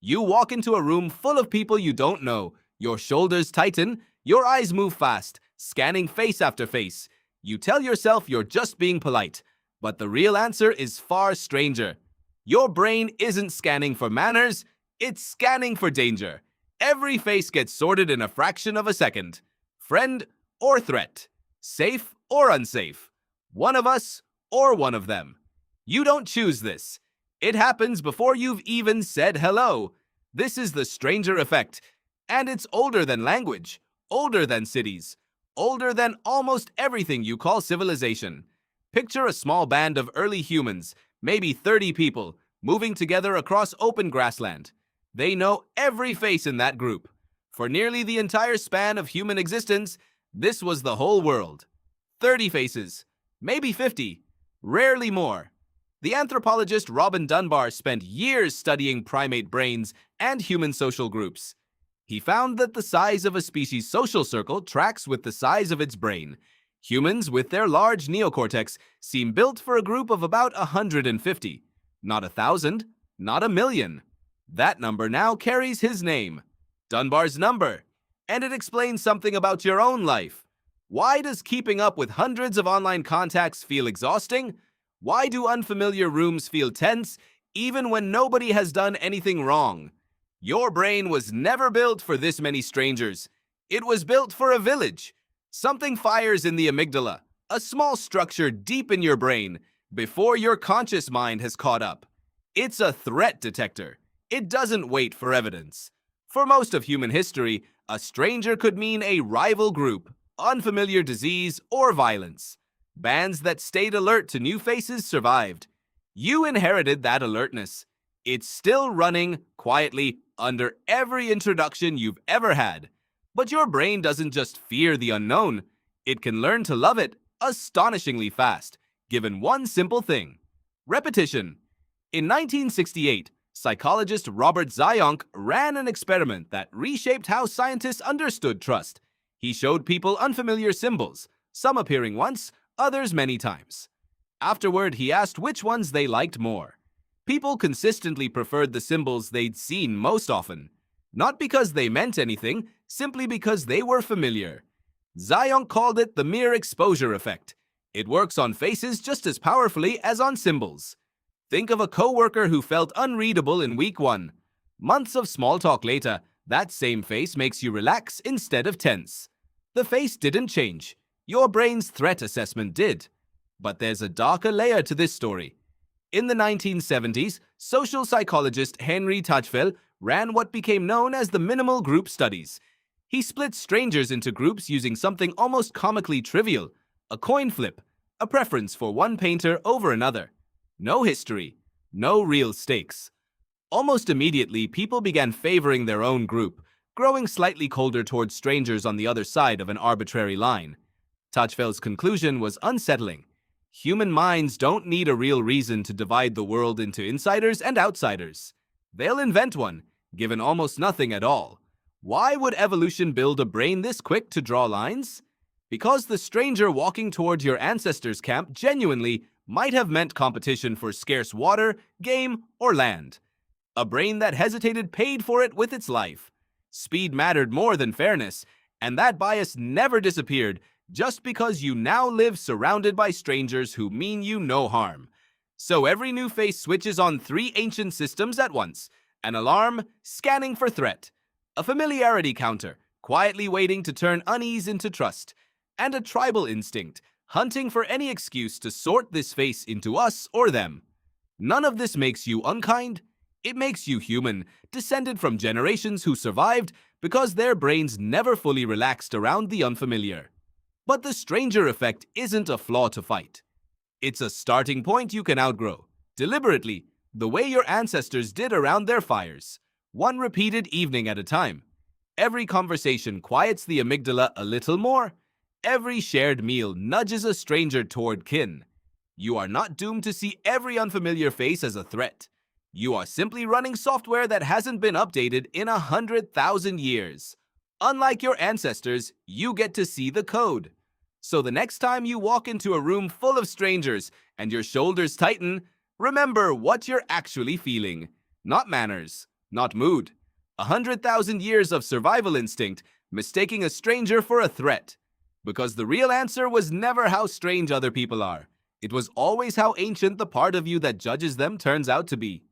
You walk into a room full of people you don't know. Your shoulders tighten, your eyes move fast, scanning face after face. You tell yourself you're just being polite, but the real answer is far stranger. Your brain isn't scanning for manners, it's scanning for danger. Every face gets sorted in a fraction of a second. Friend or threat. Safe or unsafe. One of us or one of them. You don't choose this. It happens before you've even said hello. This is the stranger effect. And it's older than language, older than cities, older than almost everything you call civilization. Picture a small band of early humans, maybe 30 people, moving together across open grassland. They know every face in that group. For nearly the entire span of human existence, this was the whole world. 30 faces, maybe 50, rarely more. The anthropologist Robin Dunbar spent years studying primate brains and human social groups. He found that the size of a species' social circle tracks with the size of its brain. Humans, with their large neocortex, seem built for a group of about 150. Not 1,000, not 1,000,000. That number now carries his name, Dunbar's number, and it explains something about your own life. Why does keeping up with hundreds of online contacts feel exhausting? Why do unfamiliar rooms feel tense, even when nobody has done anything wrong? Your brain was never built for this many strangers. It was built for a village. Something fires in the amygdala, a small structure deep in your brain, before your conscious mind has caught up. It's a threat detector. It doesn't wait for evidence. For most of human history, a stranger could mean a rival group, unfamiliar disease, or violence. Bands that stayed alert to new faces survived. You inherited that alertness. It's still running quietly under every introduction you've ever had. But your brain doesn't just fear the unknown. It can learn to love it astonishingly fast, given one simple thing: repetition. In 1968, psychologist Robert Zajonc ran an experiment that reshaped how scientists understood trust. He showed people unfamiliar symbols, some appearing once, others many times. Afterward, he asked which ones they liked more. People consistently preferred the symbols they'd seen most often. Not because they meant anything, simply because they were familiar. Zajonc called it the mere exposure effect. It works on faces just as powerfully as on symbols. Think of a coworker who felt unreadable in week 1. Months of small talk later, that same face makes you relax instead of tense. The face didn't change. Your brain's threat assessment did. But there's a darker layer to this story. In the 1970s, social psychologist Henri Tajfel ran what became known as the minimal group studies. He split strangers into groups using something almost comically trivial: a coin flip, a preference for one painter over another. No history, no real stakes. Almost immediately, people began favoring their own group, growing slightly colder towards strangers on the other side of an arbitrary line. Tajfel's conclusion was unsettling. Human minds don't need a real reason to divide the world into insiders and outsiders. They'll invent one, given almost nothing at all. Why would evolution build a brain this quick to draw lines? Because the stranger walking toward your ancestors' camp genuinely might have meant competition for scarce water, game, or land. A brain that hesitated paid for it with its life. Speed mattered more than fairness, and that bias never disappeared just because you now live surrounded by strangers who mean you no harm. So every new face switches on 3 ancient systems at once: an alarm, scanning for threat; a familiarity counter, quietly waiting to turn unease into trust; and a tribal instinct, hunting for any excuse to sort this face into us or them. None of this makes you unkind. It makes you human, descended from generations who survived because their brains never fully relaxed around the unfamiliar. But the stranger effect isn't a flaw to fight. It's a starting point you can outgrow, deliberately, the way your ancestors did around their fires, one repeated evening at a time. Every conversation quiets the amygdala a little more. Every shared meal nudges a stranger toward kin. You are not doomed to see every unfamiliar face as a threat. You are simply running software that hasn't been updated in 100,000 years. Unlike your ancestors, you get to see the code. So the next time you walk into a room full of strangers and your shoulders tighten, remember what you're actually feeling. Not manners, not mood. 100,000 years of survival instinct, mistaking a stranger for a threat. Because the real answer was never how strange other people are. It was always how ancient the part of you that judges them turns out to be.